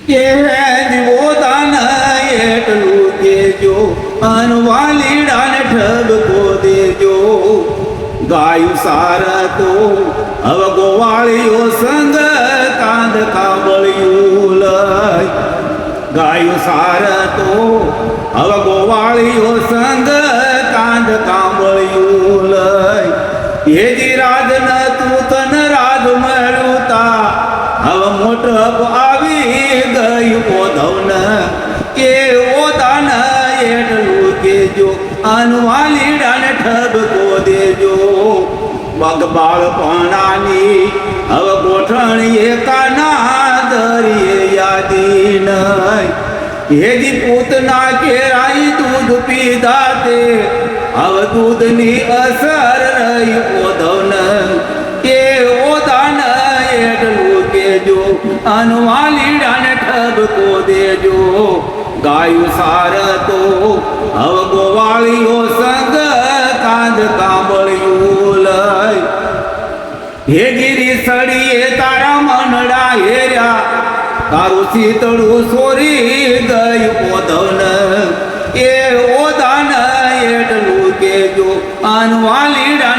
એ દીવો દાન એટલું કેજો અનવાલીડાને ઠબકો દેજો ગાયું સારા તો હવે ગોવાળીઓ સંગ કાંદ કાબળિયું લઈ ગાયું સારા તો હવે ગોવાળીઓ સંગ કાંદ કાબળિયું લઈ હેજી રાજ ન તું તન રાજ મળ્યું તા હવે મોટપ આવી ગયું ઓધવન કે ઓદાન એટલું કેજો અનવાલીડાને ઠબકો દેજો બગબાળ પણાની હવે ગોઠણીએ કાના દરિયે યાદી નહીં હેજી પૂતના કેરાઈ દૂધ પીધા તે હવે દૂધની અસર રહી ઓધવન કે ઓદાન એટલું કેજો અનવાલીડાને ઠબકો દેજો ગાયું સાર તો હવે ગોવાળીઓ સંગ કાંદ કાંબળિયું લઈ હેગીરી સડીએ તારા મનડા હેર્યા તારું શીતળું સોરી ગયું ઓધવન એ ઓદાન એટલું કેજો અનવાલીડા